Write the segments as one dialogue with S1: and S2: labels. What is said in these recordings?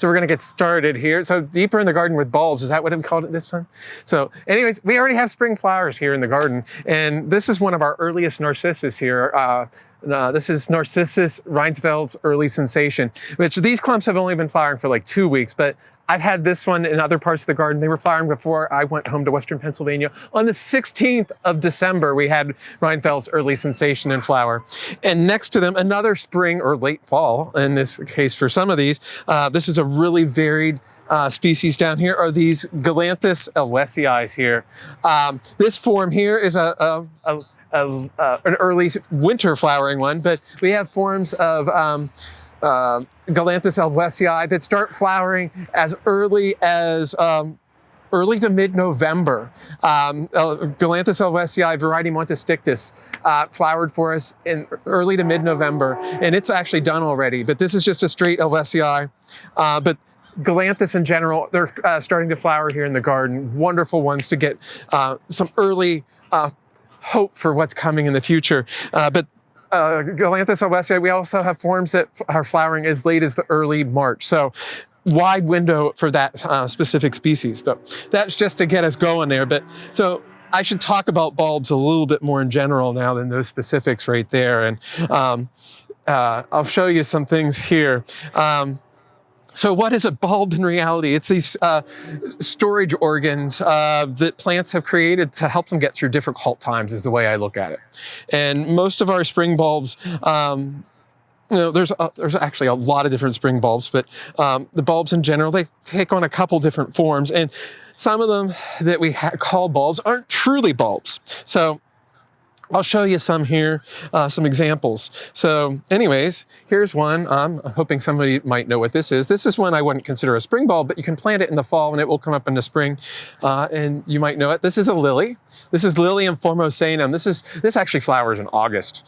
S1: So we're gonna get started here. So deeper in the garden with bulbs, is that what I'm called it this time? So anyways, we already have spring flowers here in the garden, and this is one of our earliest narcissus here. This is Narcissus Reinfeld's Early Sensation, which these clumps have only been flowering for like 2 weeks, but I've had this one in other parts of the garden. They were flowering before I went home to Western Pennsylvania. On the 16th of December, we had Reinfeld's Early Sensation in flower. And next to them, another spring or late fall, in this case for some of these. This is a really varied species down here, are these Galanthus elwesii here. This form here is an early winter flowering one, but we have forms of Galanthus elwesii that start flowering as early as early to mid-November. Galanthus elwesii variety Montistictus flowered for us in early to mid-November, and it's actually done already, but this is just a straight elwesii. But Galanthus in general, they're starting to flower here in the garden. Wonderful ones to get some early hope for what's coming in the future. But Galanthus elwesii, we also have forms that are flowering as late as the early March. So wide window for that specific species. But that's just to get us going there. But so I should talk about bulbs a little bit more in general now than those specifics right there. And I'll show you some things here. So what is a bulb in reality? It's these storage organs that plants have created to help them get through difficult times, is the way I look at it. And most of our spring bulbs, there's actually a lot of different spring bulbs, but the bulbs in general, they take on a couple different forms. And some of them that we call bulbs aren't truly bulbs. So I'll show you some here, some examples. So anyways, here's one. I'm hoping somebody might know what this is. This is one I wouldn't consider a spring bulb, but you can plant it in the fall and it will come up in the spring, and you might know it. This is a lily. This is Lilium formosanum. This actually flowers in August,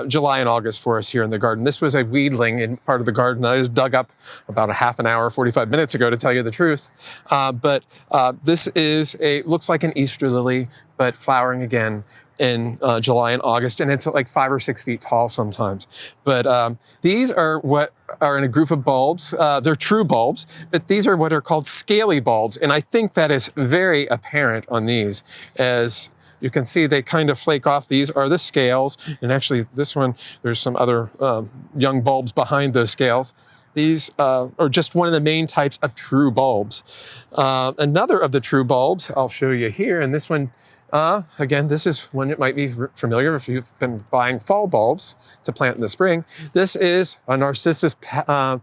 S1: July and August for us here in the garden. This was a weedling in part of the garden that I just dug up about a half an hour, 45 minutes ago, to tell you the truth. But this is looks like an Easter lily, but flowering again in July and August, and it's like 5 or 6 feet tall sometimes. But these are what are in a group of bulbs. They're true bulbs, but these are what are called scaly bulbs, and I think that is very apparent on these. As you can see, they kind of flake off. These are the scales, and actually this one, there's some other young bulbs behind those scales. These are just one of the main types of true bulbs. Another of the true bulbs I'll show you here, and this one, again, this is one that might be familiar if you've been buying fall bulbs to plant in the spring. This is a Narcissus papyriferus,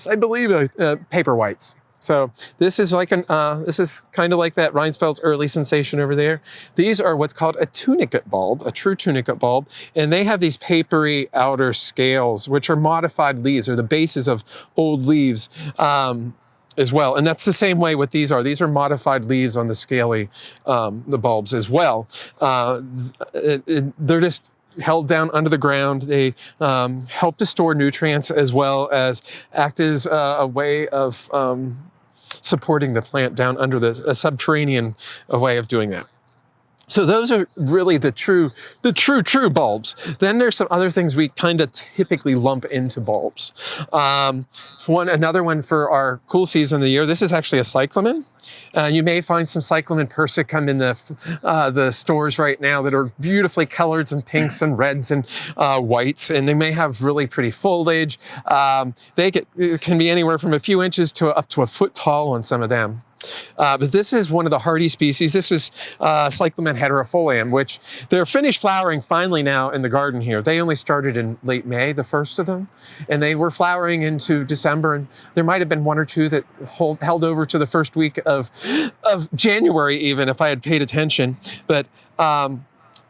S1: I believe, paper whites. So this is like this is kind of like that Reinfeld's Early Sensation over there. These are what's called a tunicate bulb, a true tunicate bulb, and they have these papery outer scales, which are modified leaves, or the bases of old leaves. As well, and that's the same way what these are. These are modified leaves on the scaly, the bulbs as well. They're just held down under the ground. They help to store nutrients as well as act as a way of supporting the plant down under a subterranean way of doing that. So those are really the true bulbs. Then there's some other things we kind of typically lump into bulbs. Another one for our cool season of the year, this is actually a cyclamen. You may find some cyclamen persicum in the stores right now that are beautifully colored in pinks and reds and whites, and they may have really pretty foliage. It can be anywhere from a few inches to up to a foot tall on some of them. But this is one of the hardy species. This is Cyclamen heterofolium, which they're finished flowering finally now in the garden here. They only started in late May, the first of them, and they were flowering into December, and there might have been one or two that held over to the first week of January even, if I had paid attention. But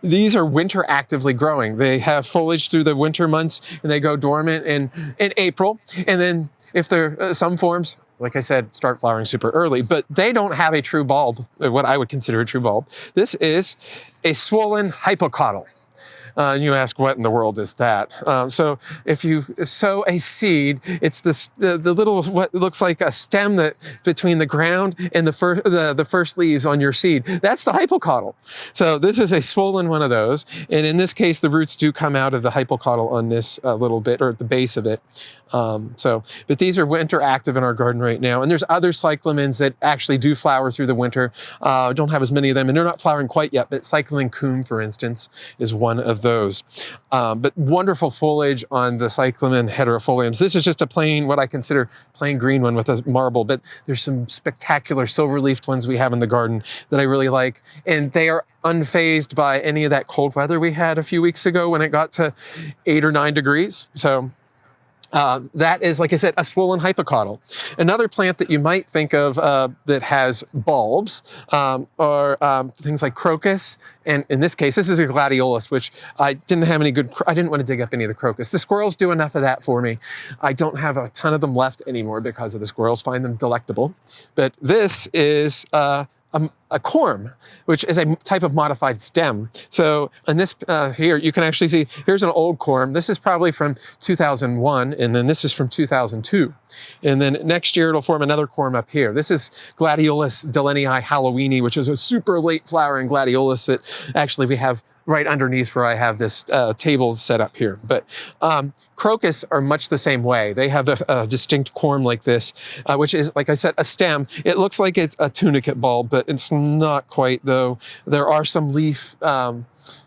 S1: these are winter actively growing. They have foliage through the winter months, and they go dormant in April. And then if they're some forms, like I said, start flowering super early, but they don't have a true bulb, what I would consider a true bulb. This is a swollen hypocotyl. And you ask, what in the world is that? So if you sow a seed, it's the little, what looks like a stem that between the ground and the first leaves on your seed. That's the hypocotyl. So this is a swollen one of those. And in this case, the roots do come out of the hypocotyl on this little bit, or at the base of it. But these are winter active in our garden right now. And there's other cyclamens that actually do flower through the winter. Don't have as many of them, and they're not flowering quite yet, but cyclamen coum, for instance, is one of those. But wonderful foliage on the cyclamen heterofoliums. This is just a plain, what I consider plain green one with a marble, but there's some spectacular silver-leafed ones we have in the garden that I really like. And they are unfazed by any of that cold weather we had a few weeks ago when it got to 8 or 9 degrees. So that is, like I said, a swollen hypocotyl. Another plant that you might think of that has bulbs are things like crocus. And in this case, this is a gladiolus, which I didn't have any good, I didn't want to dig up any of the crocus. The squirrels do enough of that for me. I don't have a ton of them left anymore because of the squirrels find them delectable. But this is a corm, which is a type of modified stem. So in this here, you can actually see, here's an old corm. This is probably from 2001, and then this is from 2002. And then next year, it'll form another corm up here. This is Gladiolus delenii halloweeni, which is a super late flowering gladiolus that actually we have right underneath where I have this table set up here. But crocus are much the same way. They have a distinct corm like this, which is, like I said, a stem. It looks like it's a tunicate bulb, but it's not quite, though. There are some leaf,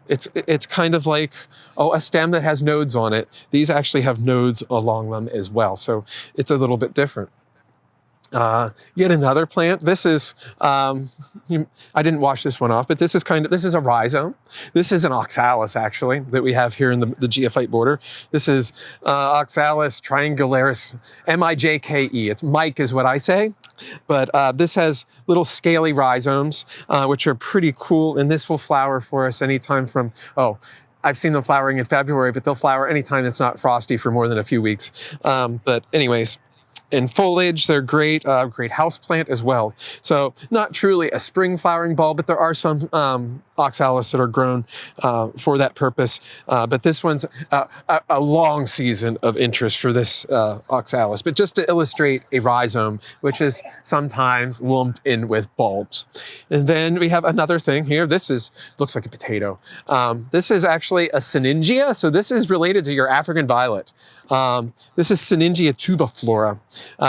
S1: it's kind of like, a stem that has nodes on it. These actually have nodes along them as well, so it's a little bit different. Yet another plant. This is, I didn't wash this one off, but this is a rhizome. This is an oxalis, actually, that we have here in the geophyte border. This is Oxalis triangularis, M-I-J-K-E. It's Mike is what I say. But this has little scaly rhizomes, which are pretty cool. And this will flower for us anytime from, I've seen them flowering in February, but they'll flower anytime it's not frosty for more than a few weeks. But anyways, in foliage, they're great, great house plant as well. So not truly a spring flowering bulb, but there are some oxalis that are grown for that purpose. But this one's a long season of interest for this oxalis. But just to illustrate a rhizome, which is sometimes lumped in with bulbs. And then we have another thing here. This looks like a potato. This is actually a syningia. So this is related to your African violet. This is Syningia tubiflora,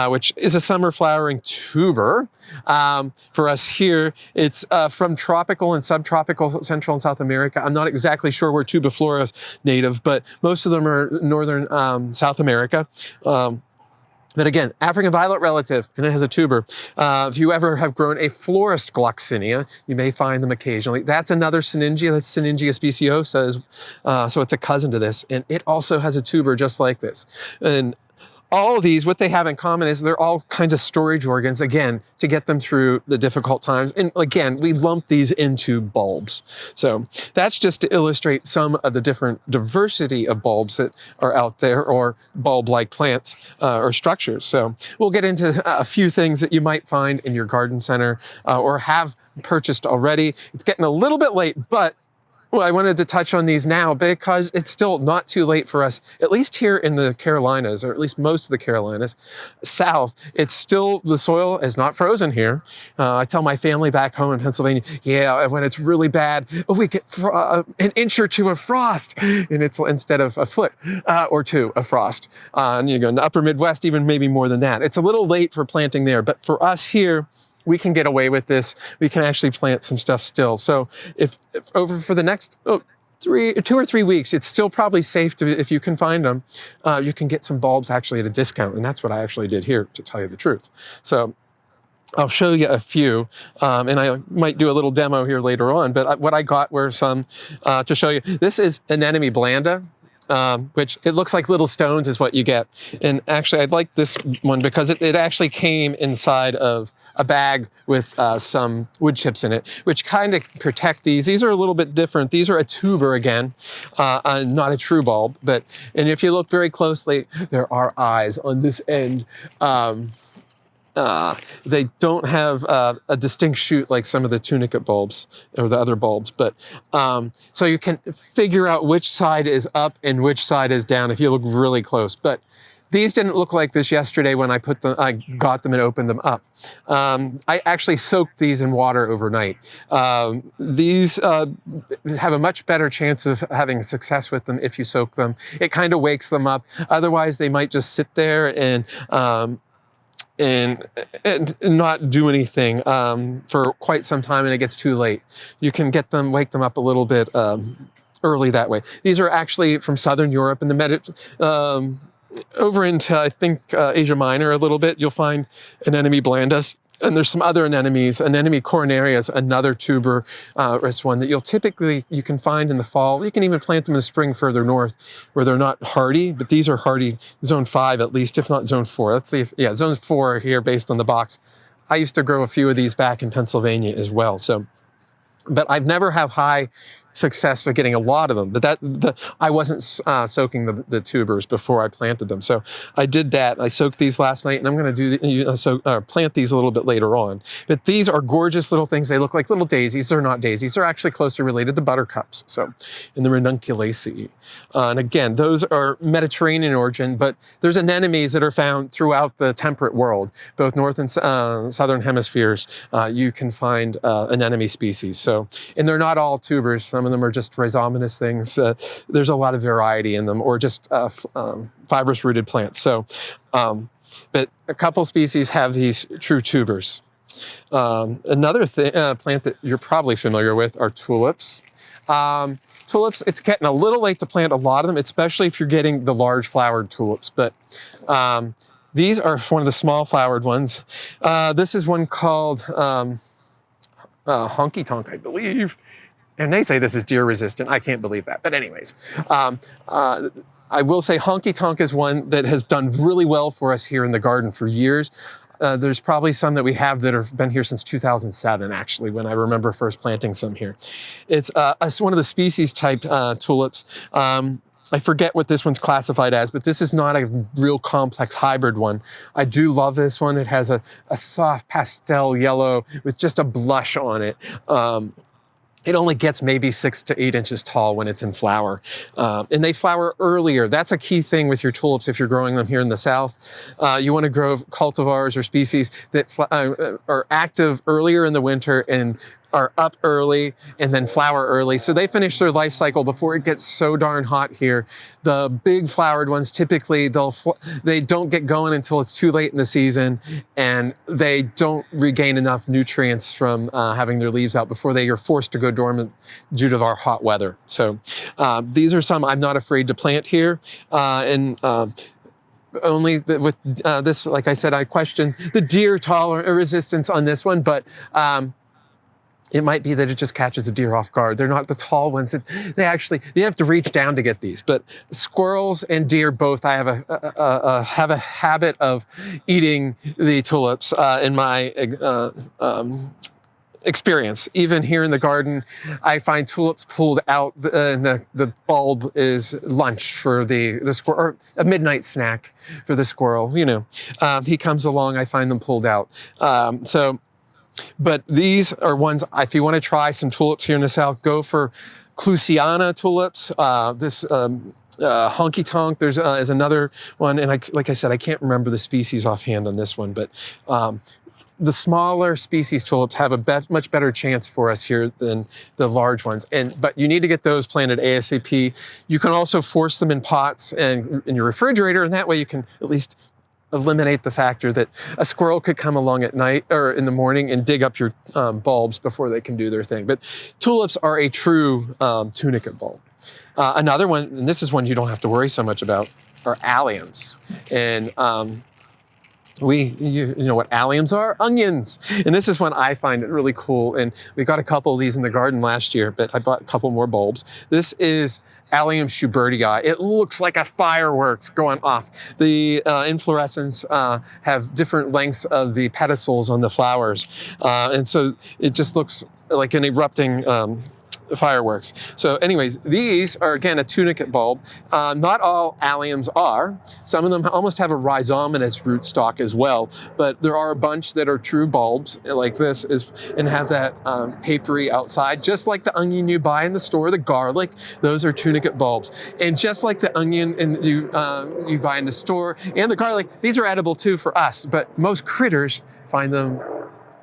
S1: which is a summer flowering tuber. For us here, it's from tropical and subtropical Central and South America. I'm not exactly sure where tubiflora is native, but most of them are northern South America. But again, African violet relative, and it has a tuber. If you ever have grown a florist gloxinia, you may find them occasionally. That's another syningia, that's Syningia speciosa, so it's a cousin to this, and it also has a tuber just like this. And all of these, what they have in common is they're all kinds of storage organs, again, to get them through the difficult times. And again, we lump these into bulbs. So that's just to illustrate some of the different diversity of bulbs that are out there, or bulb-like plants or structures. So we'll get into a few things that you might find in your garden center or have purchased already. It's getting a little bit late, but I wanted to touch on these now because it's still not too late for us, at least here in the Carolinas, or at least most of the Carolinas. South, it's still, the soil is not frozen here. I tell my family back home in Pennsylvania, yeah, when it's really bad, we get an inch or two of frost, and it's instead of a foot or two of frost. And you go in the upper Midwest, even maybe more than that. It's a little late for planting there, but for us here, we can get away with this. We can actually plant some stuff still. So if over for the next 2 or 3 weeks, it's still probably safe to, if you can find them, you can get some bulbs actually at a discount. And that's what I actually did here, to tell you the truth. So I'll show you a few, and I might do a little demo here later on, but what I got were some to show you. This is Anemone blanda. Which it looks like little stones is what you get. And actually, I'd like this one because it actually came inside of a bag with some wood chips in it, which kind of protect these. These are a little bit different. These are a tuber again, not a true bulb. And if you look very closely, there are eyes on this end. They don't have a distinct shoot like some of the tunicate bulbs or the other bulbs, but so you can figure out which side is up and which side is down if you look really close. But these didn't look like this yesterday when I got them and opened them up. I actually soaked these in water overnight. These have a much better chance of having success with them if you soak them. It kind of wakes them up. Otherwise, they might just sit there and not do anything for quite some time, and it gets too late. You can wake them up a little bit early that way. These are actually from Southern Europe and the over into, I think, Asia Minor a little bit. You'll find Anemone blandus. And there's some other anemones. Anemone coronaria is another tuberous one that you can find in the fall. You can even plant them in the spring further north where they're not hardy, but these are hardy zone 5 at least, if not zone 4. Let's see if, yeah, zone 4 are here based on the box. I used to grow a few of these back in Pennsylvania as well. So, but I've never had high success with getting a lot of them, but I wasn't soaking the tubers before I planted them. So I did that. I soaked these last night, and I'm going to plant these a little bit later on. But these are gorgeous little things. They look like little daisies. They're not daisies. They're actually closely related to buttercups. So in the ranunculaceae. And again, those are Mediterranean origin, but there's anemones that are found throughout the temperate world, both north and southern hemispheres. You can find anemone species. So, and they're not all tubers. Some of them are just rhizomatous things. There's a lot of variety in them, or just fibrous rooted plants. So, but a couple species have these true tubers. Another plant that you're probably familiar with are tulips. Tulips, it's getting a little late to plant a lot of them, especially if you're getting the large flowered tulips. But these are one of the small flowered ones. This is one called honky tonk, I believe. And they say this is deer resistant. I can't believe that. But anyways, I will say honky tonk is one that has done really well for us here in the garden for years. There's probably some that we have that have been here since 2007, actually, when I remember first planting some here. It's one of the species type tulips. I forget what this one's classified as, but this is not a real complex hybrid one. I do love this one. It has a soft pastel yellow with just a blush on it. It only gets maybe 6 to 8 inches tall when it's in flower. And they flower earlier. That's a key thing with your tulips if you're growing them here in the South. You want to grow cultivars or species that are active earlier in the winter and are up early and then flower early. So they finish their life cycle before it gets so darn hot here. The big flowered ones, typically they don't get going until it's too late in the season, and they don't regain enough nutrients from having their leaves out before they are forced to go dormant due to our hot weather. So these are some I'm not afraid to plant here. Only with this, like I said, I question the deer resistance on this one, but it might be that it just catches the deer off guard. They're not the tall ones. You have to reach down to get these. But squirrels and deer both, I have a habit of eating the tulips in my experience. Even here in the garden, I find tulips pulled out, and the bulb is lunch for the squirrel, or a midnight snack for the squirrel. You know, he comes along, I find them pulled out. But these are ones, if you want to try some tulips here in the South, go for Clusiana tulips. This honky tonk, there's is another one, and like I said, I can't remember the species offhand on this one, but the smaller species tulips have a much better chance for us here than the large ones. But you need to get those planted ASAP. You can also force them in pots and in your refrigerator, and that way you can at least eliminate the factor that a squirrel could come along at night or in the morning and dig up your bulbs before they can do their thing. But tulips are a true tunicate bulb. Another one, and this is one you don't have to worry so much about, are alliums. And you know what alliums are? Onions. And this is one I find really cool. And we got a couple of these in the garden last year, but I bought a couple more bulbs. This is Allium schubertii. It looks like a fireworks going off. The inflorescence have different lengths of the pedicels on the flowers. And so it just looks like an erupting fireworks. So anyways, these are again a tunicate bulb. Not all alliums are. Some of them almost have a rhizomatous rootstock as well, but there are a bunch that are true bulbs like this and have that papery outside, just like the onion you buy in the store, the garlic, those are tunicate bulbs. And just like the onion you buy in the store and the garlic, these are edible too for us, but most critters find them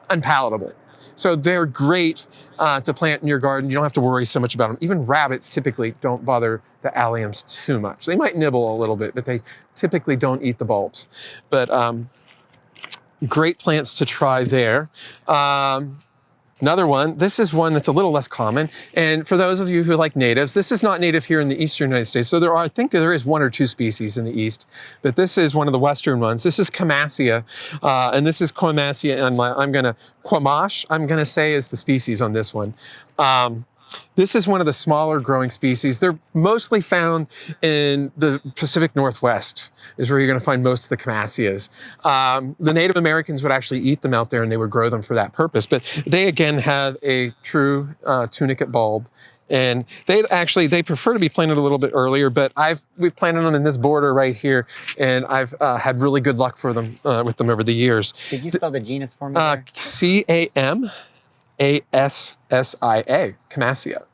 S1: unpalatable. So they're great to plant in your garden. You don't have to worry so much about them. Even rabbits typically don't bother the alliums too much. They might nibble a little bit, but they typically don't eat the bulbs. But great plants to try there. Another one, this is one that's a little less common. And for those of you who like natives, this is not native here in the eastern United States. So I think there is 1 or 2 species in the east, but this is one of the western ones. This is Camassia, and this is Quamasia, and Quamash, I'm gonna say is the species on this one. This is one of the smaller growing species. They're mostly found in the Pacific Northwest is where you're going to find most of the Camassias. The Native Americans would actually eat them out there and they would grow them for that purpose. But they again have a true tunicate bulb. And they prefer to be planted a little bit earlier, but we've planted them in this border right here, and I've had really good luck for them with them over the years.
S2: Did you spell the genus for me?
S1: Camassia, Camassia.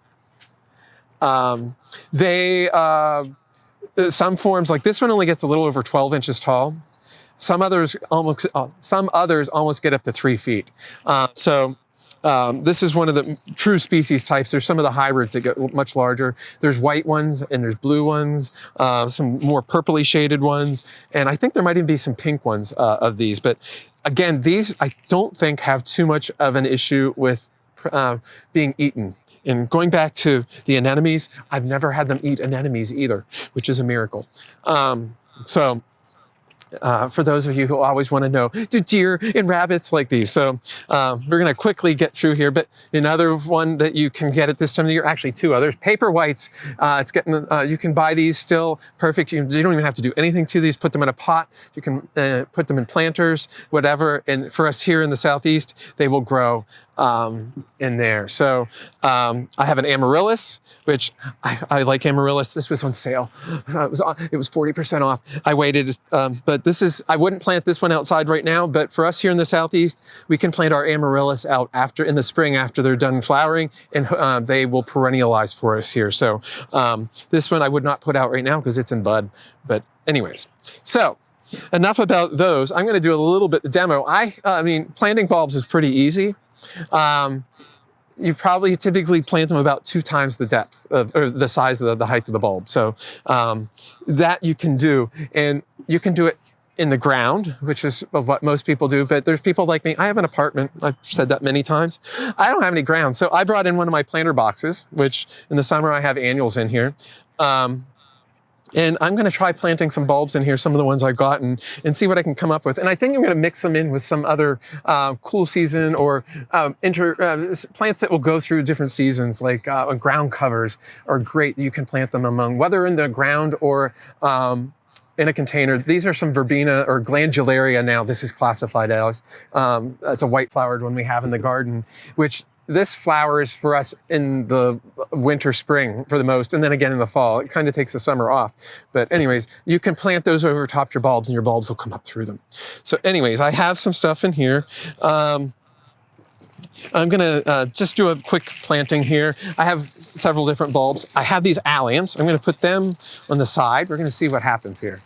S1: Some forms, like this one only gets a little over 12 inches tall. Some others almost get up to 3 feet. This is one of the true species types. There's some of the hybrids that get much larger. There's white ones and there's blue ones, some more purpley shaded ones, and I think there might even be some pink ones of these. But again, these I don't think have too much of an issue with being eaten. And going back to the anemones, I've never had them eat anemones either, which is a miracle. For those of you who always want to know, do deer and rabbits like these? So we're going to quickly get through here, but another one that you can get at this time of the year, actually 2 others, paper whites. You can buy these still perfect. You don't even have to do anything to these. Put them in a pot. You can put them in planters, whatever. And for us here in the Southeast, they will grow in there. So I have an amaryllis, which I like amaryllis. This was on sale. It was 40% off. I waited, but I wouldn't plant this one outside right now, but for us here in the Southeast, we can plant our amaryllis out in the spring after they're done flowering, and they will perennialize for us here. So this one I would not put out right now because it's in bud, but anyways. So enough about those. I'm going to do a little bit of demo. I mean, planting bulbs is pretty easy. You probably typically plant them about 2 times the depth or the size of the height of the bulb. So that you can do, and you can do it in the ground, which is what most people do. But there's people like me. I have an apartment. I've said that many times. I don't have any ground, so I brought in one of my planter boxes, which in the summer I have annuals in here. And I'm going to try planting some bulbs in here, some of the ones I've gotten, and see what I can come up with. And I think I'm going to mix them in with some other cool season or plants that will go through different seasons, like ground covers are great. You can plant them among, whether in the ground or in a container. These are some verbena or glandularia now. This is classified as. It's a white flowered one we have in the garden, which this flowers for us in the winter, spring for the most, and then again in the fall. It kind of takes the summer off. But anyways, you can plant those over top your bulbs and your bulbs will come up through them. So anyways, I have some stuff in here. I'm gonna just do a quick planting here. I have several different bulbs. I have these alliums. I'm gonna put them on the side. We're gonna see what happens here.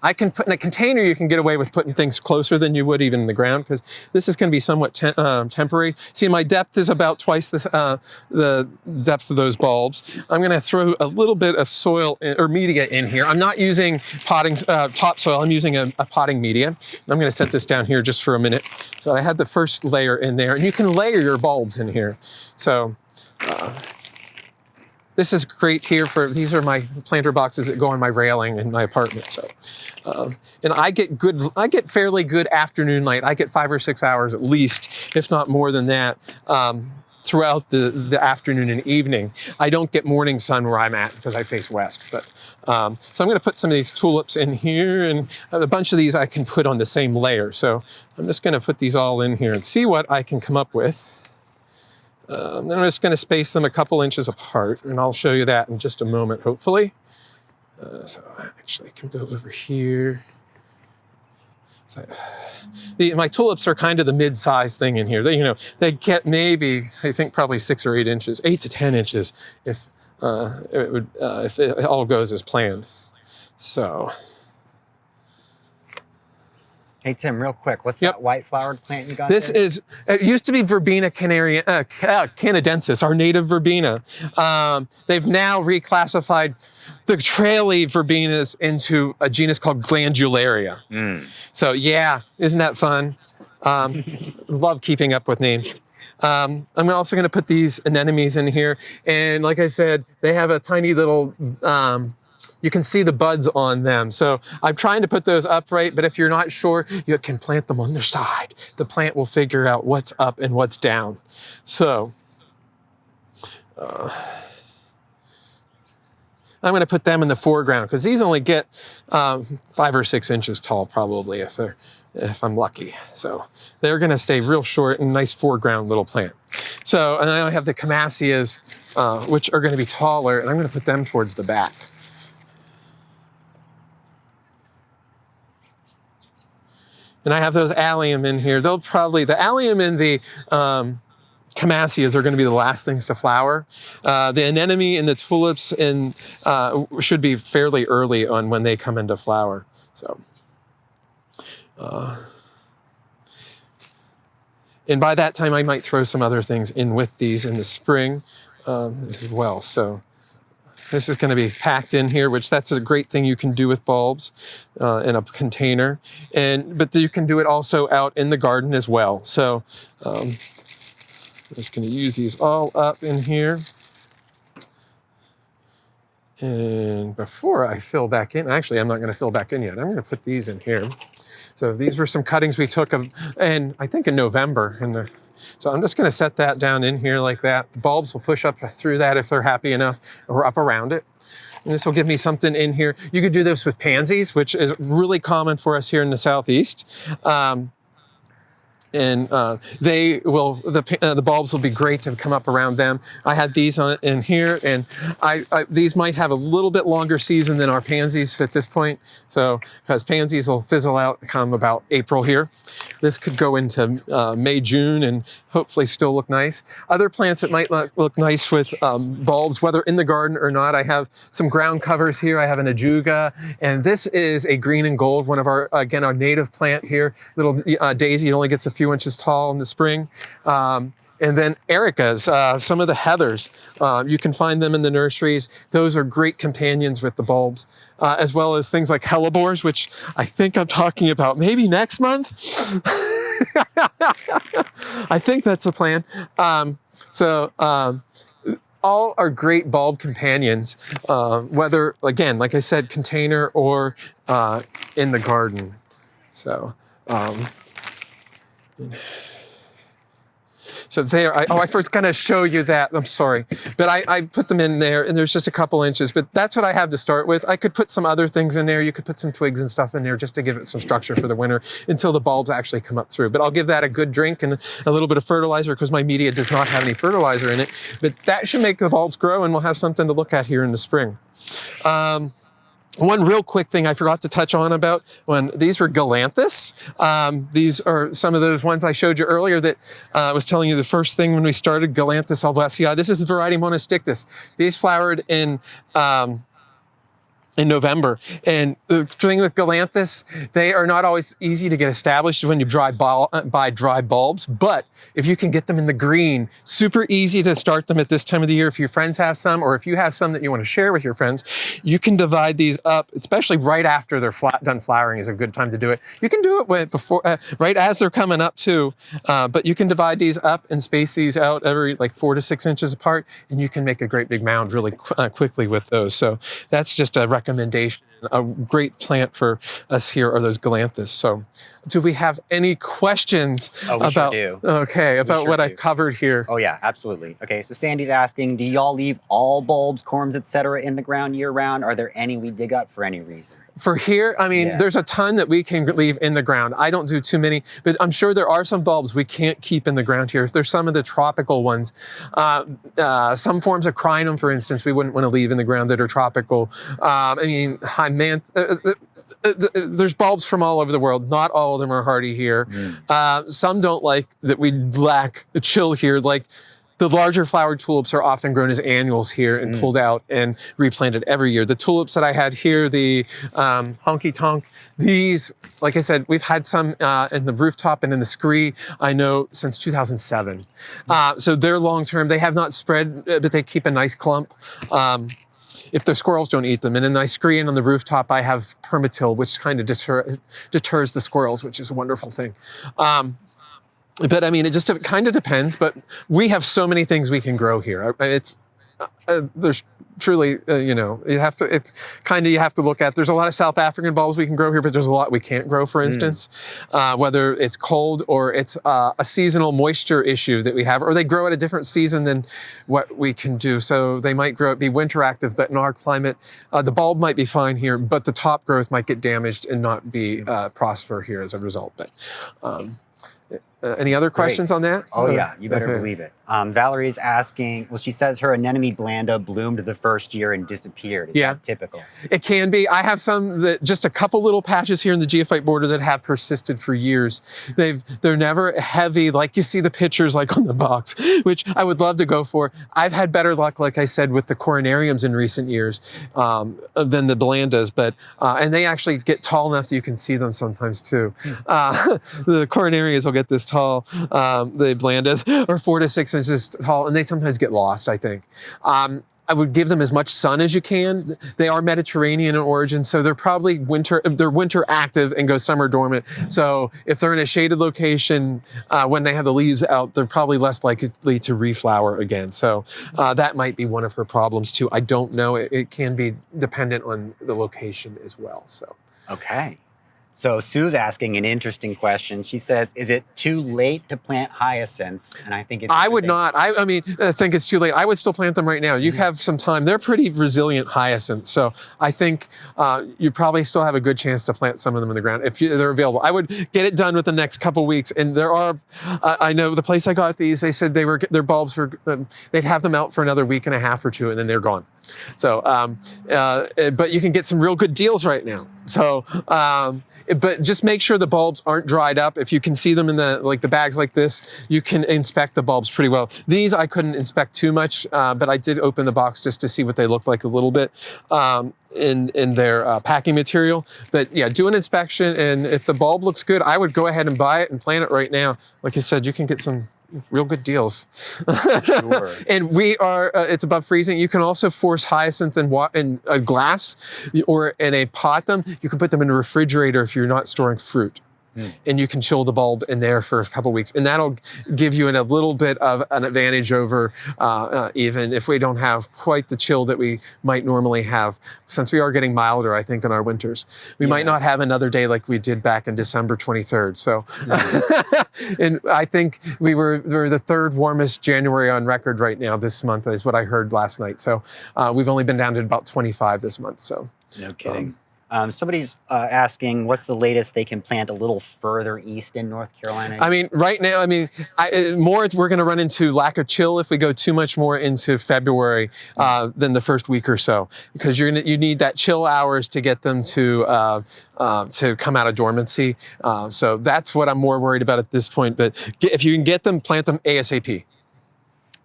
S1: I can put in a container, you can get away with putting things closer than you would even in the ground, because this is going to be somewhat temporary. See, my depth is about twice the depth of those bulbs. I'm going to throw a little bit of soil or media in here. I'm not using potting topsoil, I'm using a potting media. I'm going to set this down here just for a minute. So I had the first layer in there, and you can layer your bulbs in here. So this is great here these are my planter boxes that go on my railing in my apartment. So, and I get fairly good afternoon light. I get 5 or 6 hours at least, if not more than that, throughout the afternoon and evening. I don't get morning sun where I'm at because I face west. But so I'm going to put some of these tulips in here, and a bunch of these I can put on the same layer. So I'm just going to put these all in here and see what I can come up with. Then I'm just going to space them a couple inches apart, and I'll show you that in just a moment, hopefully. So I actually can go over here. So my tulips are kind of the mid-size thing in here. They get maybe, I think probably 6 or 8 inches, 8 to 10 inches if it all goes as planned. So.
S2: Hey, Tim, real quick, what's that white flowered plant you got
S1: This
S2: there?
S1: it used to be Verbena canadensis, our native verbena. They've now reclassified the trail leaf verbenas into a genus called Glandularia. So yeah, isn't that fun? Love keeping up with names. I'm also going to put these anemones in here. And like I said, they have a tiny little... you can see the buds on them. So I'm trying to put those upright, but if you're not sure, you can plant them on their side. The plant will figure out what's up and what's down. So I'm going to put them in the foreground because these only get 5 or 6 inches tall probably if I'm lucky. So they're going to stay real short and nice foreground little plant. So, and I have the Camasias, which are going to be taller, and I'm going to put them towards the back. And I have those allium in here. The allium and the Camasias are going to be the last things to flower. The anemone and the tulips should be fairly early on when they come into flower. So, and by that time, I might throw some other things in with these in the spring as well. So. This is going to be packed in here, which that's a great thing you can do with bulbs in a container. But you can do it also out in the garden as well. So I'm just going to use these all up in here. And before I fill back in, actually, I'm not going to fill back in yet. I'm going to put these in here. So these were some cuttings we took, and I think in November. So I'm just going to set that down in here like that. The bulbs will push up through that if they're happy enough, or up around it. And this will give me something in here. You could do this with pansies, which is really common for us here in the Southeast. The bulbs will be great to come up around them. I had these in here, and these might have a little bit longer season than our pansies at this point. So, because pansies will fizzle out come about April here. This could go into May, June, and hopefully still look nice. Other plants that might look nice with bulbs, whether in the garden or not, I have some ground covers here. I have an ajuga, and this is a green and gold, one of our native plant here. Little daisy, it only gets a few inches tall in the spring. And then ericas, some of the heathers, you can find them in the nurseries. Those are great companions with the bulbs, as well as things like hellebores, which I think I'm talking about maybe next month. I think that's the plan. All are great bulb companions, whether, again, like I said, container or in the garden. So, so there, I first kind of show you that, I'm sorry, but I put them in there and there's just a couple inches, but that's what I have to start with. I could put some other things in there. You could put some twigs and stuff in there just to give it some structure for the winter until the bulbs actually come up through. But I'll give that a good drink and a little bit of fertilizer because my media does not have any fertilizer in it, but that should make the bulbs grow and we'll have something to look at here in the spring. One real quick thing I forgot to touch on about when these were galanthus. These are some of those ones I showed you earlier that I was telling you the first thing when we started, Galanthus alvesii. This is the variety monostictus. These flowered in November. And the thing with galanthus, they are not always easy to get established when you buy dry bulbs, but if you can get them in the green, super easy to start them at this time of the year. If your friends have some, or if you have some that you want to share with your friends, you can divide these up, especially right after they're done flowering is a good time to do it. You can do it before, right as they're coming up too, but you can divide these up and space these out every like 4 to 6 inches apart, and you can make a great big mound really quickly with those. So that's just a recommendation. A great plant for us here are those galanthus. So do we have any questions about,
S2: sure do.
S1: Okay, about what I've covered here?
S2: Oh yeah, absolutely. Okay, so Sandy's asking, do y'all leave all bulbs, corms, etc. in the ground year round? Are there any we dig up for any reason?
S1: For here, I mean, there's a ton that we can leave in the ground. I don't do too many, but I'm sure there are some bulbs we can't keep in the ground here. If there's some of the tropical ones, some forms of crinum, for instance, we wouldn't want to leave in the ground that are tropical. I mean, there's bulbs from all over the world. Not all of them are hardy here. Some don't like that we lack a chill here. Like the larger flowered tulips are often grown as annuals here and pulled out and replanted every year. The tulips that I had here, the honky tonk, these, like I said, we've had some in the rooftop and in the scree, I know, since 2007. So they're long term. They have not spread, but they keep a nice clump. If the squirrels don't eat them. And in my screen on the rooftop, I have permatil, which kind of deters the squirrels, which is a wonderful thing. But I mean, it just kind of depends, but we have so many things we can grow here. There's truly, you have to look at, there's a lot of South African bulbs we can grow here, but there's a lot we can't grow, for instance, whether it's cold or it's a seasonal moisture issue that we have, or they grow at a different season than what we can do. So they might be winter active, but in our climate, the bulb might be fine here, but the top growth might get damaged and not be prosper here as a result. But any other questions on that?
S2: Oh yeah, you better believe it. Valerie's asking, well, she says her anemone blanda bloomed the first year and disappeared. Is that typical?
S1: It can be. I have some that just a couple little patches here in the geophyte border that have persisted for years. They're never heavy like you see the pictures like on the box, which I would love to go for. I've had better luck, like I said, with the coronariums in recent years than the blandas, but and they actually get tall enough that you can see them sometimes too. The coronarias will get this tall. The blandas are 4 to 6 inches tall, and they sometimes get lost, I think. I would give them as much sun as you can. They are Mediterranean in origin, so they're probably winter active and go summer dormant. So if they're in a shaded location, when they have the leaves out, they're probably less likely to reflower again. So that might be one of her problems too. I don't know. It can be dependent on the location as well. So.
S2: Okay. So Sue's asking an interesting question. She says, is it too late to plant hyacinths? And I think it's...
S1: I would not. I mean, I think it's too late. I would still plant them right now. You have some time. They're pretty resilient hyacinths. So I think you probably still have a good chance to plant some of them in the ground if they're available. I would get it done within the next couple weeks. And there are, I know the place I got these, they said their bulbs were, they'd have them out for another week and a half or two, and then they're gone. So, but you can get some real good deals right now. So, but just make sure the bulbs aren't dried up. If you can see them in the bags like this, you can inspect the bulbs pretty well. These I couldn't inspect too much, but I did open the box just to see what they look like a little bit in their packing material. But yeah, do an inspection, and if the bulb looks good, I would go ahead and buy it and plant it right now. Like I said, you can get some real good deals.
S2: Sure.
S1: And we are, it's above freezing. You can also force hyacinth in a glass or in a pot them. You can put them in a refrigerator if you're not storing fruit. And you can chill the bulb in there for a couple weeks. And that'll give you a little bit of an advantage over even if we don't have quite the chill that we might normally have. Since we are getting milder, I think, in our winters. We might not have another day like we did back in December 23rd. So, and I think we're the third warmest January on record right now this month is what I heard last night. So we've only been down to about 25 this month. So
S2: no kidding. Somebody's asking, what's the latest they can plant a little further east in North Carolina?
S1: I mean, right now, we're going to run into lack of chill if we go too much more into February than the first week or so, because you need that chill hours to get them to come out of dormancy. So that's what I'm more worried about at this point. But if you can get them, plant them ASAP.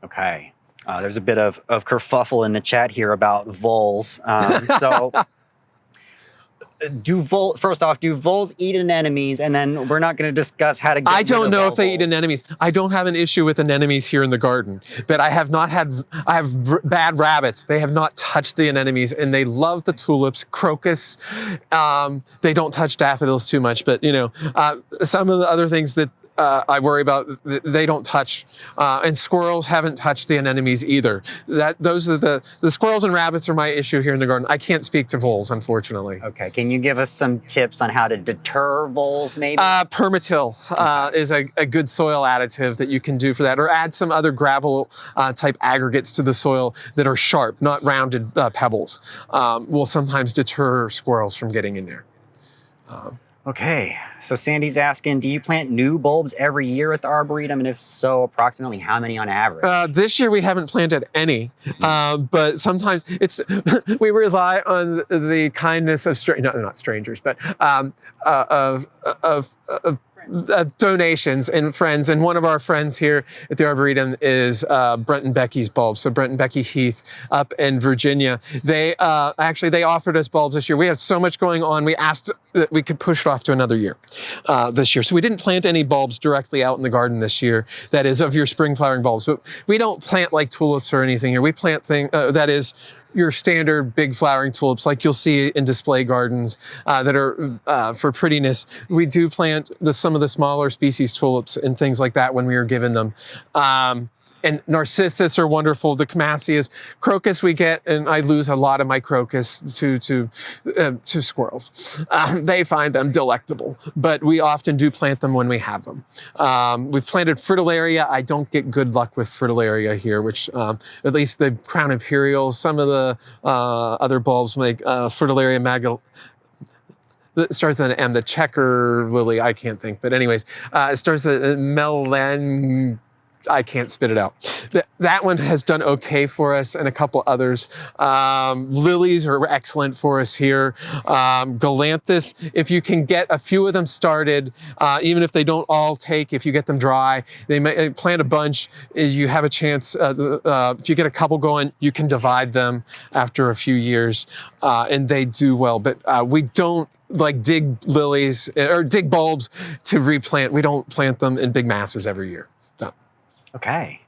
S2: Okay. There's a bit of kerfuffle in the chat here about voles. So... First off, do voles eat anemones? And then we're not going to discuss how to get
S1: I don't know if they
S2: voles.
S1: eat anemones. I don't have an issue with anemones here in the garden, but I have bad rabbits. They have not touched the anemones, and they love the tulips, crocus. They don't touch daffodils too much, but some of the other things that I worry about they don't touch, and squirrels haven't touched the anemones either. Those are the squirrels and rabbits are my issue here in the garden. I can't speak to voles, unfortunately.
S2: Okay, can you give us some tips on how to deter voles, maybe?
S1: Permatil is a good soil additive that you can do for that, or add some other gravel type aggregates to the soil that are sharp, not rounded pebbles. Will sometimes deter squirrels from getting in there.
S2: Okay, so Sandy's asking, do you plant new bulbs every year at the Arboretum? And if so, approximately how many on average?
S1: This year we haven't planted any, but sometimes we rely on the kindness of not strangers, but of donations and friends. And one of our friends here at the Arboretum is Brent and Becky's bulbs. So Brent and Becky Heath up in Virginia. They offered us bulbs this year. We had so much going on. We asked that we could push it off to another year this year. So we didn't plant any bulbs directly out in the garden this year. That is of your spring flowering bulbs. But we don't plant like tulips or anything here. We plant that is your standard big flowering tulips like you'll see in display gardens that are for prettiness. We do plant some of the smaller species tulips and things like that when we are given them. And narcissus are wonderful. The camassias, crocus we get, and I lose a lot of my crocus to squirrels. They find them delectable, but we often do plant them when we have them. We've planted fritillaria. I don't get good luck with fritillaria here, which at least the crown imperials, some of the other bulbs make fritillaria it starts with an M, the checker lily, I can't think, but anyways, it starts with melan. I can't spit it out. That one has done okay for us, and a couple others. Lilies are excellent for us here. Galanthus, if you can get a few of them started, even if they don't all take, if you get them dry, they may plant a bunch, is you have a chance, if you get a couple going, you can divide them after a few years, and they do well. But we don't like dig lilies or dig bulbs to replant. We don't plant them in big masses every year.
S2: Okay.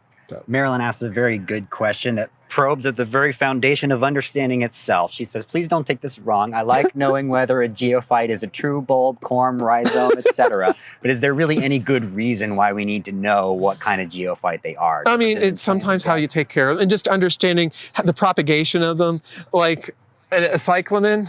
S2: Marilyn asks a very good question that probes at the very foundation of understanding itself. She says, please don't take this wrong. I like knowing whether a geophyte is a true bulb, corm, rhizome, etc. But is there really any good reason why we need to know what kind of geophyte they are?
S1: I mean, it's sometimes how you take care of them, and just understanding the propagation of them. Like a cyclamen,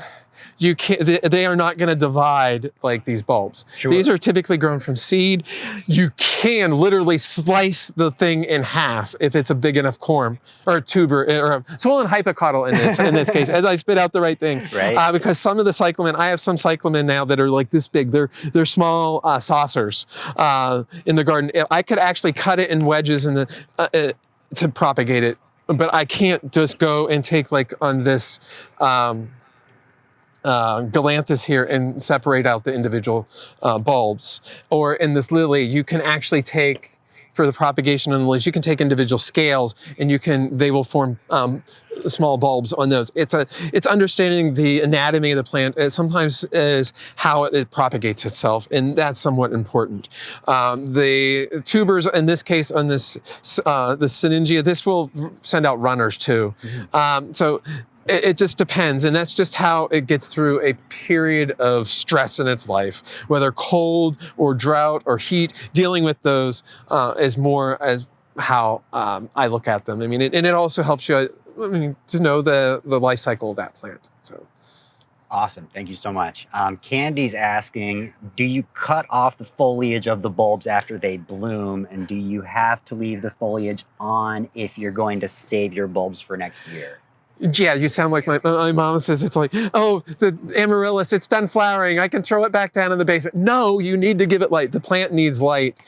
S1: they are not going to divide like these bulbs.
S2: Sure.
S1: These are typically grown from seed. You can literally slice the thing in half if it's a big enough corm or tuber or a swollen hypocotyl in this case, as I spit out the right thing.
S2: Right.
S1: Because some of the cyclamen, I have some cyclamen now that are like this big. They're small saucers in the garden. I could actually cut it in wedges to propagate it, but I can't just go and take like on this galanthus here and separate out the individual bulbs. Or in this lily, you can actually take, for the propagation of the lilies, you can take individual scales and they will form small bulbs on those. It's understanding the anatomy of the plant. It sometimes is how it propagates itself, and that's somewhat important. The tubers, in this case, on this the syningia, this will send out runners too. So it just depends, and that's just how it gets through a period of stress in its life, whether cold or drought or heat. Dealing with those is more as how I look at them. I mean, and it also helps you to know the life cycle of that plant. So.
S2: Awesome. Thank you so much. Candy's asking, do you cut off the foliage of the bulbs after they bloom? And do you have to leave the foliage on if you're going to save your bulbs for next year?
S1: Yeah, you sound like my mom says. It's like, oh, the amaryllis, it's done flowering. I can throw it back down in the basement. No, you need to give it light. The plant needs light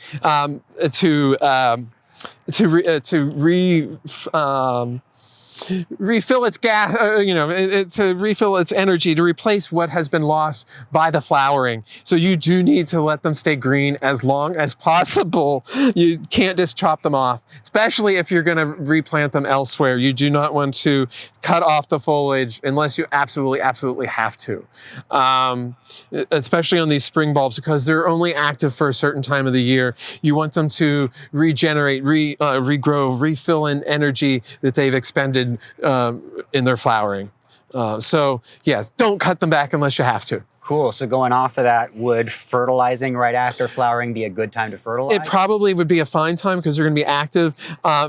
S1: refill its gas, to refill its energy, to replace what has been lost by the flowering. So you do need to let them stay green as long as possible. You can't just chop them off, especially if you're going to replant them elsewhere. You do not want to cut off the foliage unless you absolutely have to. Especially on these spring bulbs, because they're only active for a certain time of the year. You want them to regenerate, regrow, refill in energy that they've expended in their flowering. So yes, don't cut them back unless you have to.
S2: Cool. So going off of that, would fertilizing right after flowering be a good time to fertilize?
S1: It probably would be a fine time because they're going to be active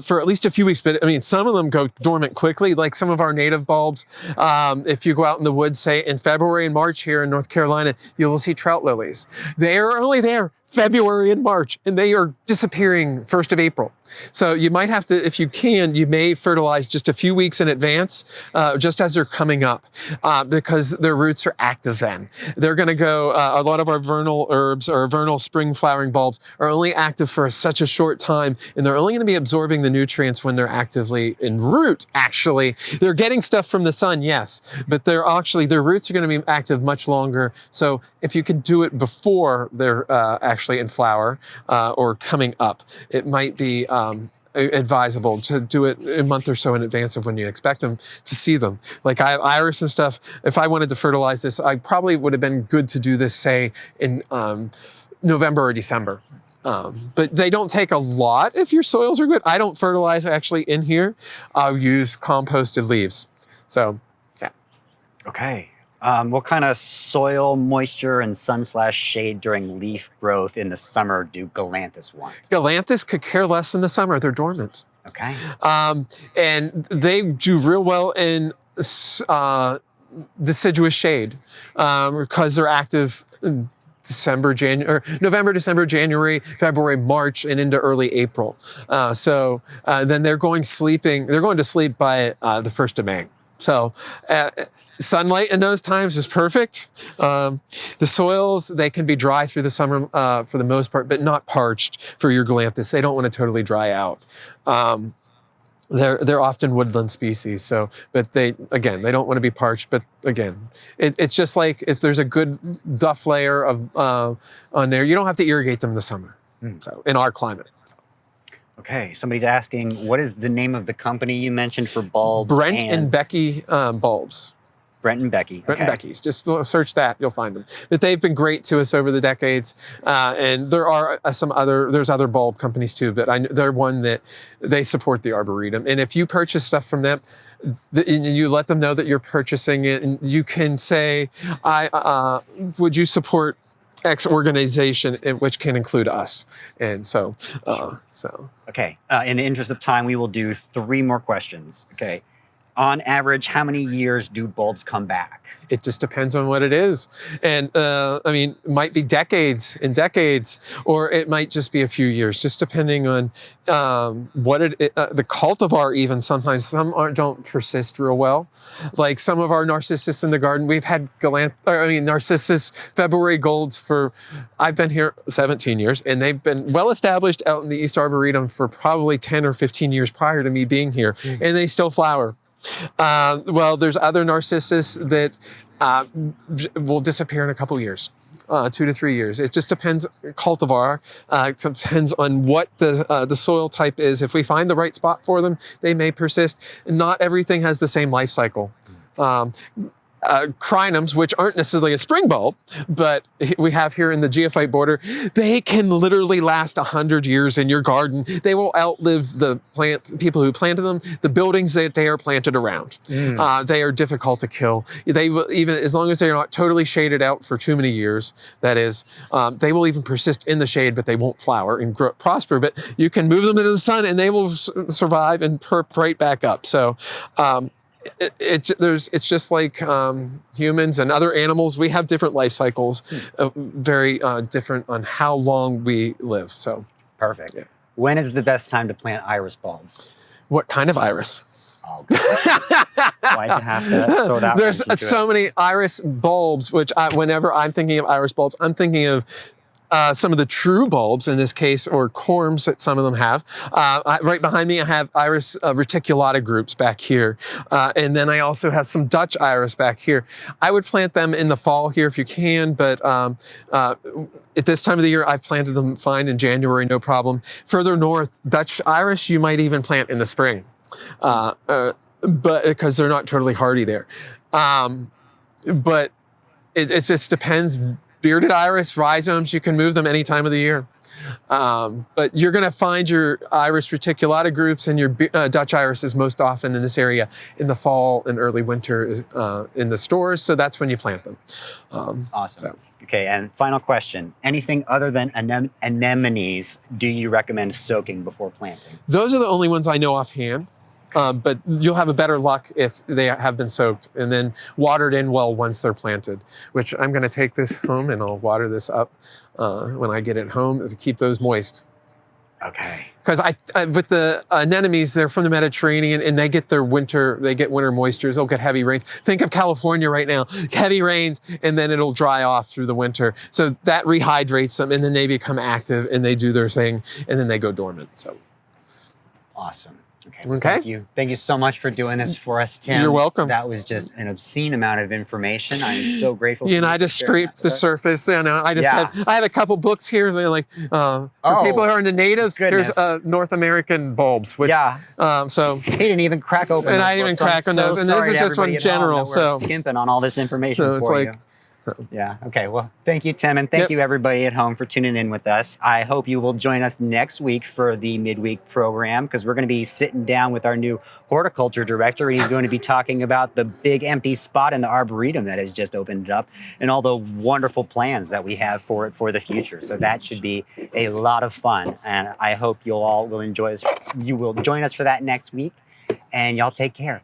S1: for at least a few weeks. But I mean, some of them go dormant quickly, like some of our native bulbs. If you go out in the woods, say in February and March here in North Carolina, you will see trout lilies. They are only there February and March, and they are disappearing 1st of April. So you might have to, if you can, you may fertilize just a few weeks in advance, just as they're coming up, because their roots are active then. They're going to go, a lot of our vernal herbs or vernal spring flowering bulbs are only active for such a short time, and they're only going to be absorbing the nutrients when they're actively in root, actually. They're getting stuff from the sun, yes, but they're actually, their roots are going to be active much longer. So if you can do it before they're actually in flower or coming up, it might be advisable to do it a month or so in advance of when you expect them to see them. Like iris and stuff, if I wanted to fertilize this, I probably would have been good to do this, say, in November or December. But they don't take a lot if your soils are good. I don't fertilize actually in here. I'll use composted leaves. So, yeah.
S2: Okay. What kind of soil, moisture, and sun/shade during leaf growth in the summer do galanthus want?
S1: Galanthus could care less in the summer. They're dormant.
S2: Okay.
S1: And they do real well in deciduous shade because they're active in November, December, January, February, March, and into early April. So then they're going to sleep by the 1st of May. So sunlight in those times is perfect. The soils, they can be dry through the summer for the most part, but not parched for your galanthus. They don't want to totally dry out. They're often woodland species, but they don't want to be parched. But again, it's just like if there's a good duff layer of on there, you don't have to irrigate them in the summer. So in our climate.
S2: Okay, somebody's asking, what is the name of the company you mentioned for bulbs?
S1: Brent and Becky bulbs.
S2: Brent and Becky.
S1: Brent and Becky's. Just search that, you'll find them. But they've been great to us over the decades. And there are there's other bulb companies too, but they're one that they support the Arboretum. And if you purchase stuff from them, and you let them know that you're purchasing it, and you can say, would you support X organization, which can include us? And so.
S2: Okay, in the interest of time, we will do 3 more questions. Okay. On average, how many years do bulbs come back?
S1: It just depends on what it is. And I mean, it might be decades and decades, or it might just be a few years, just depending on the cultivar even. Sometimes some don't persist real well. Like some of our narcissus in the garden, we've had narcissus February golds I've been here 17 years, and they've been well established out in the East Arboretum for probably 10 or 15 years prior to me being here, and they still flower. Well, there's other narcissus that will disappear in a couple years, 2 to 3 years. It just depends, cultivar. It depends on what the soil type is. If we find the right spot for them, they may persist. Not everything has the same life cycle. Crinums, which aren't necessarily a spring bulb, but we have here in the geophyte border, they can literally last 100 years in your garden. They will outlive the people who planted them, the buildings that they are planted around. They are difficult to kill. They will, even as long as they're not totally shaded out for too many years, that is, they will even persist in the shade, but they won't flower and prosper. But you can move them into the sun and they will survive and perk right back up. So, it's just like humans and other animals. We have different life cycles, very different on how long we live. So
S2: perfect.
S1: Yeah.
S2: When is the best time to plant iris bulbs?
S1: What kind of iris?
S2: Oh, why'd you have to throw that?
S1: There's so many iris bulbs, which whenever I'm thinking of iris bulbs, I'm thinking of some of the true bulbs in this case, or corms that some of them have. Right behind me, I have iris reticulata groups back here. And then I also have some Dutch iris back here. I would plant them in the fall here if you can, but at this time of the year, I've planted them fine in January, no problem. Further north, Dutch iris, you might even plant in the spring, but because they're not totally hardy there. But it just depends. Bearded iris, rhizomes, you can move them any time of the year. But you're going to find your Iris reticulata groups and your Dutch irises most often in this area in the fall and early winter in the stores. So that's when you plant them.
S2: Awesome. So. Okay, and final question. Anything other than anemones do you recommend soaking before planting?
S1: Those are the only ones I know offhand. But you'll have a better luck if they have been soaked and then watered in well once they're planted, which I'm going to take this home and I'll water this up when I get it home to keep those moist.
S2: Okay.
S1: Because with the anemones, they're from the Mediterranean and they get winter moistures. They'll get heavy rains. Think of California right now, heavy rains, and then it'll dry off through the winter. So that rehydrates them and then they become active and they do their thing and then they go dormant. So.
S2: Awesome. Okay. Thank you so much for doing this for us, Tim.
S1: You're welcome.
S2: That was just an obscene amount of information. I'm so grateful.
S1: Yeah, and I just scraped the surface. You know, I have a couple books here. They're like for people who are into natives.
S2: Goodness.
S1: There's North American bulbs. Which,
S2: so he didn't even crack open.
S1: And I didn't even crack on those. And this is just one general. So
S2: skimping on all this information for you. Yeah. Okay. Well, thank you, Tim, and thank you everybody at home for tuning in with us. I hope you will join us next week for the midweek program because we're going to be sitting down with our new horticulture director. He's going to be talking about the big empty spot in the Arboretum that has just opened up and all the wonderful plans that we have for it for the future. So that should be a lot of fun, and I hope you all will enjoy us. You will join us for that next week, and y'all take care.